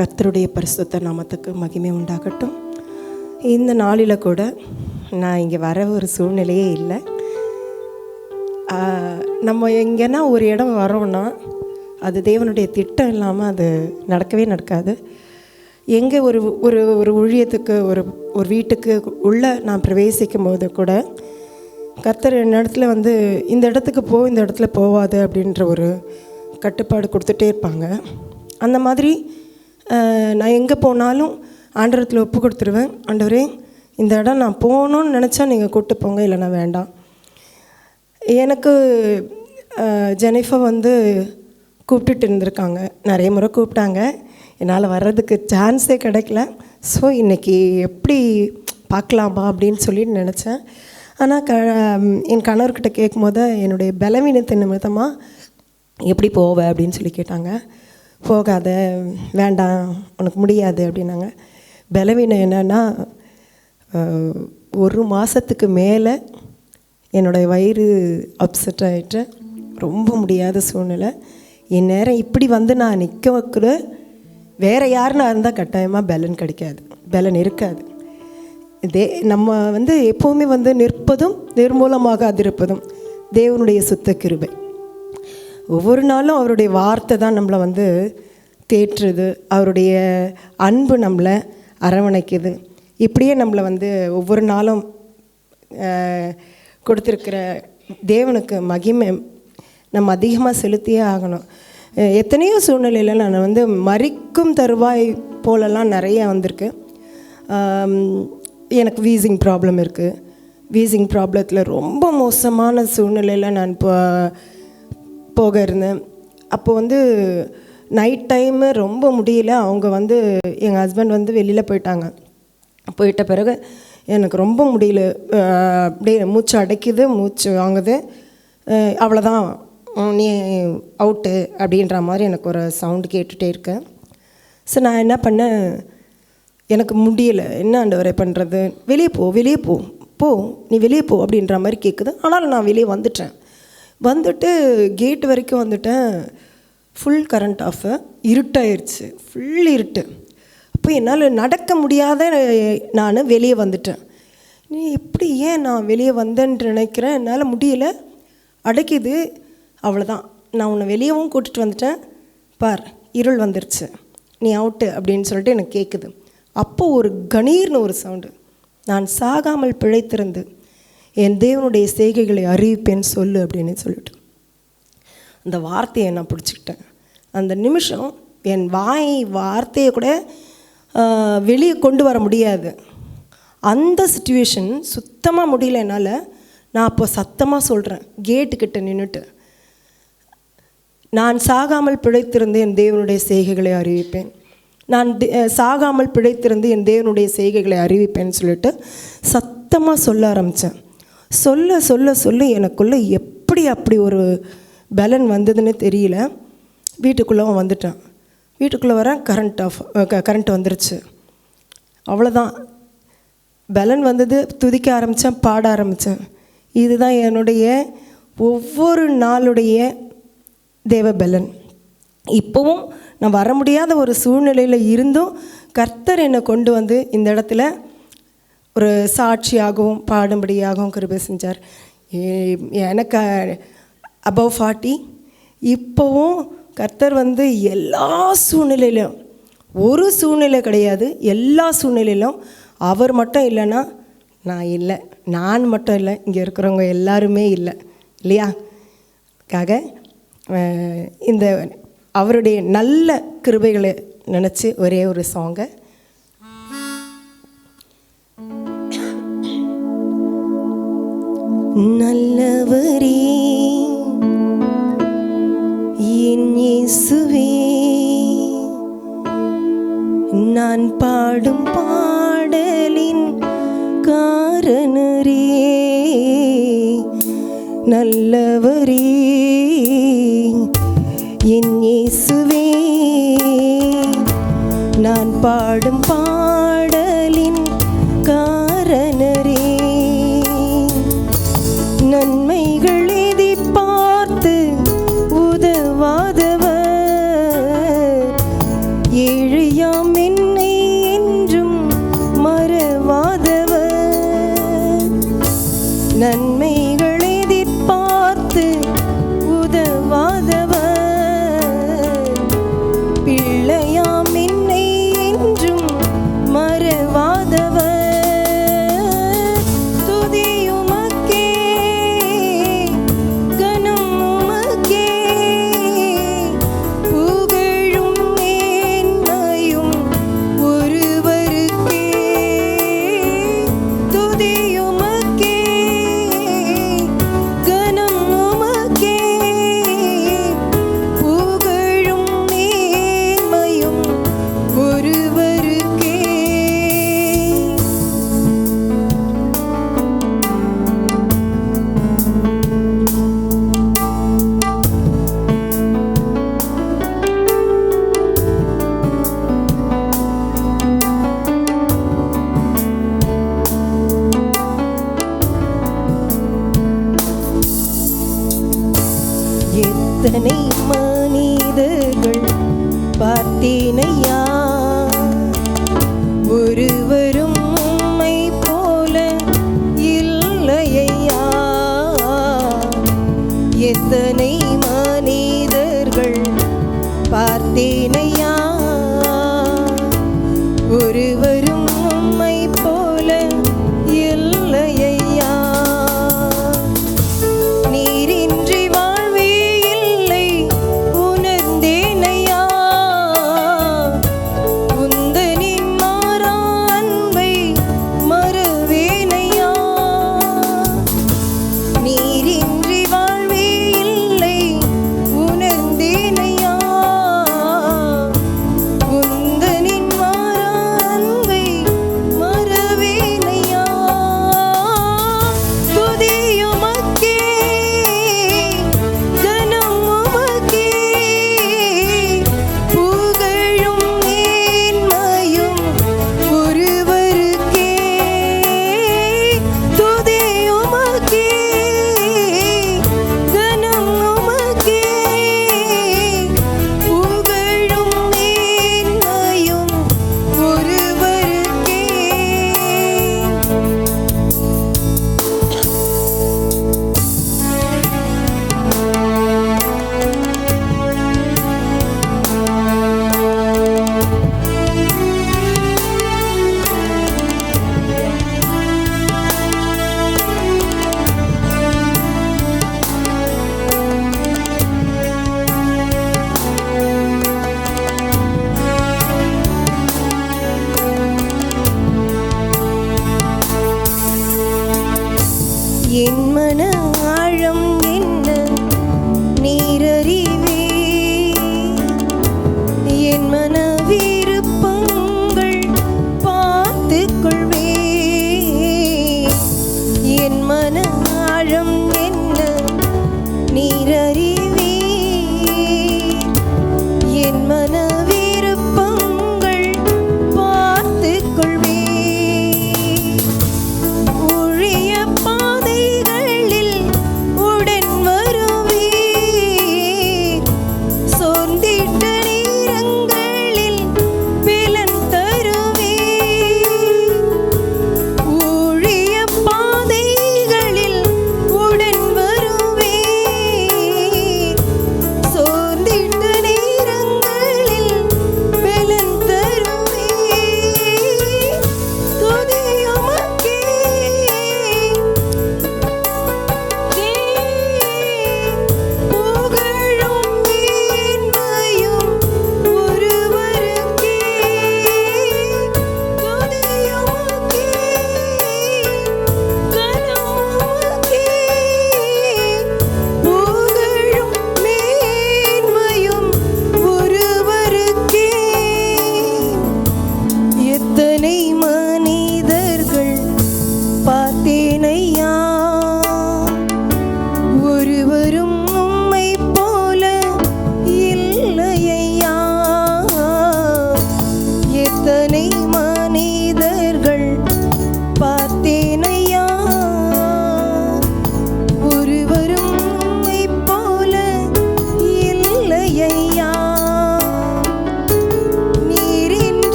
கர்த்தருடைய பரிசுத்த நாமத்துக்கு மகிமை உண்டாகட்டும். இந்த நாளில் கூட நான் இங்கே வர ஒரு சூழ்நிலையே இல்லை. நம்ம எங்கேனா ஒரு இடம் வரோன்னா அது தேவனுடைய திட்டம் இல்லாமல் அது நடக்கவே நடக்காது. எங்கே ஒரு ஒரு ஒரு ஊழியத்துக்கு ஒரு வீட்டுக்கு உள்ளே நான் பிரவேசிக்கும் போது கூட கர்த்தர் என்னிடத்துல இந்த இடத்துக்கு இந்த இடத்துல போகாது அப்படின்ற ஒரு கட்டுப்பாடு கொடுத்துட்டே இருப்பாங்க. அந்த மாதிரி நான் எங்கே போனாலும் ஆண்டவரத்தில் ஒப்பு கொடுத்துருவேன். ஆண்டவரே, இந்த இடம் நான் போகணுன்னு நினச்சா நீங்கள் கூப்பிட்டு போங்க, இல்லைனா வேண்டாம். எனக்கு ஜெனிஃபர் கூப்பிட்டுட்டு இருந்திருக்காங்க, நிறைய முறை கூப்பிட்டாங்க. என்னால் வர்றதுக்கு சான்ஸே கிடைக்கல. ஸோ இன்றைக்கி எப்படி பார்க்கலாமா அப்படின்னு சொல்லிட்டு நினச்சேன். ஆனால் என் கணவர்கிட்ட கேட்கும்போது என்னுடைய பலவீனத்தின் நிமித்தமாக எப்படி போவ அப்படின்னு சொல்லி கேட்டாங்க. போகாத, வேண்டாம், உனக்கு முடியாது அப்படின்னாங்க. பலவீனம் என்னென்னா, ஒரு மாதத்துக்கு மேலே என்னுடைய வயிறு அப்செட் ஆகிட்டு ரொம்ப முடியாத சூழ்நிலை. என் நேரம் இப்படி நான் நிற்க வைக்கிற வேறு யாருன்னா இருந்தால் கட்டாயமாக பலன் கிடைக்காது, பலன் இருக்காது. நம்ம எப்போவுமே நிற்பதும் நிர்மூலமாக அதிருப்பதும் தேவனுடைய சுத்த கிருபை. ஒவ்வொரு நாளும் அவருடைய வார்த்தை தான் நம்மளை தேற்றுது. அவருடைய அன்பு நம்மளை அரவணைக்குது. இப்படியே நம்மளை ஒவ்வொரு நாளும் கொடுத்துருக்கிற தேவனுக்கு மகிமை நம்ம அதிகமாக செலுத்தியே ஆகணும். எத்தனையோ சூழ்நிலையில் நான் மரிக்கும் தருவாய் போலெல்லாம் நிறைய வந்திருக்கு. எனக்கு வீசிங் ப்ராப்ளம் இருக்குது. வீசிங் ப்ராப்ளத்தில் ரொம்ப மோசமான சூழ்நிலையில் நான் போக இருந்தேன். அப்போது நைட் டைமு ரொம்ப முடியல. அவங்க எங்கள் ஹஸ்பண்ட் வெளியில் போயிட்ட பிறகு எனக்கு ரொம்ப முடியல, அப்படியே மூச்சு அடைக்குது, மூச்சு வாங்குது, அவ்வளோதான், நீ அவுட்டு அப்படின்ற மாதிரி எனக்கு ஒரு சவுண்டு கேட்டுகிட்டே இருக்கேன். ஸோ நான் என்ன பண்ணேன், எனக்கு முடியலை, என்ன ஆண்டவரே பண்ணுறது, வெளியே போ நீ வெளியே போ அப்படின்ற மாதிரி கேட்குது. ஆனாலும் நான் வெளியே வந்துட்டு கேட் வரைக்கும் வந்துட்டேன். ஃபுல் கரண்ட் ஆஃப், இருட்டாயிருச்சு, ஃபுல் இருட்டு. அப்போ என்னால் நடக்க முடியாத நான் வெளியே வந்துட்டேன். நீ எப்படி ஏன் நான் வெளியே வந்தேன்னு நினைக்கிறேன், என்னால் முடியல, அடைக்குது, அவ்வளோதான், நான் உன்னை வெளியவும் கூட்டிகிட்டு வந்துட்டேன், பார் இருள் வந்துருச்சு, நீ அவுட்டு அப்படின்னு சொல்லிட்டு எனக்கு கேட்குது. அப்போது ஒரு கணீர்னு ஒரு சவுண்டு, நான் சாகாமல் பிழைத்திருந்து என் தேவனுடைய செய்கைகளை அறிவிப்பேன்னு சொல்லு அப்படின்னு சொல்லிட்டு அந்த வார்த்தையை நான் பிடிச்சிக்கிட்டேன். அந்த நிமிஷம் என் வார்த்தையை கூட வெளியே கொண்டு வர முடியாது. அந்த சிச்சுவேஷன் சுத்தமாக முடியல என்னால். நான் அப்போ சத்தமாக சொல்கிறேன், கேட்டுக்கிட்ட நின்றுட்டு, நான் சாகாமல் பிழைத்திருந்து என் தேவனுடைய செய்கைகளை அறிவிப்பேன், நான் சாகாமல் பிழைத்திருந்து என் தேவனுடைய செய்கைகளை அறிவிப்பேன்னு சொல்லிட்டு சத்தமாக சொல்ல ஆரம்பித்தேன். சொல்ல எனக்குள்ளே எப்படி அப்படி ஒரு பலன் வந்ததுன்னு தெரியல. வீட்டுக்குள்ளே வந்துட்டேன். வீட்டுக்குள்ளே வரேன், கரண்ட் வந்துருச்சு. அவ்வளோதான், பலன் வந்தது. துதிக்க ஆரம்பித்தேன், பாட ஆரம்பித்தேன். இதுதான் என்னுடைய ஒவ்வொரு நாளுடைய தேவ பலன். இப்போவும் நான் வர முடியாத ஒரு சூழ்நிலையில் இருந்தும் கர்த்தர் என்னை கொண்டு இந்த இடத்துல ஒரு சாட்சியாகவும் பாடும்படியாகவும் கிருபை செஞ்சார். எனக்கு அபவ் 40. இப்போவும் கர்த்தர் எல்லா சூழ்நிலையிலும், ஒரு சூழ்நிலை கிடையாது, எல்லா சூழ்நிலையிலும் அவர் மட்டும் இல்லைன்னா நான் இல்லை, நான் மட்டும் இல்லை, இங்கே இருக்கிறவங்க எல்லாருமே இல்லை, இல்லையா? இந்த அவருடைய நல்ல கிருபைகளை நினச்சி ஒரே ஒரு சாங்கை, நல்லவரே என் இயேசுவே, நான் பாடும் பாடலின் காரணரே, நல்லவரே என் இயேசுவே, நான் பாடும் பாடலின் காரணரே, நன்மைகள் எதி பார்த்து உதவாதவர், ஏழை ஏழையாம் என்னை என்றும் மறவாதவர், நன்மைகள் எதிர்பார்த்து உதவாதவர், பிள்ளையாம் என்னை என்றும் மறவாதவர், துதியுமக்கே கனம் உமக்கே, புகழும் மேன்மையும் ஒருவருக்கே, துதியுமக்கே கனம் உமக்கே, புகழும் மேன்மையும் ஒருவருக்கே. எத்தனை மனிதர்கள் பார்த்தேனையா, ஒருவரும் உம்மை போல இல்லையா. எத்தனை மனிதர்கள் பார்த்தேனையா, ஒருவரும் உம்மை போல இல்லையா. நீரின்றி வாழ்வே இல்லை உணர்ந்தேனையா, உந்தனின் மாறாத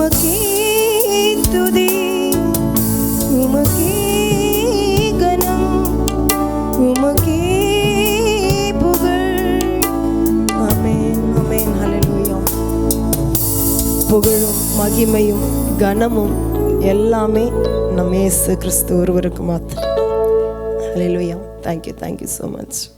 உமக்கே துதி, உமக்கே கனம், உமக்கே புகழ். ஆமென், ஆமென், ஹல்லேலூயா. புகழும் மகிமையும் கனமும் எல்லாமே நம்ம இயேசு கிறிஸ்து ஒருவருக்கு மாத்திரம். ஹல்லேலூயா. Thank you so much.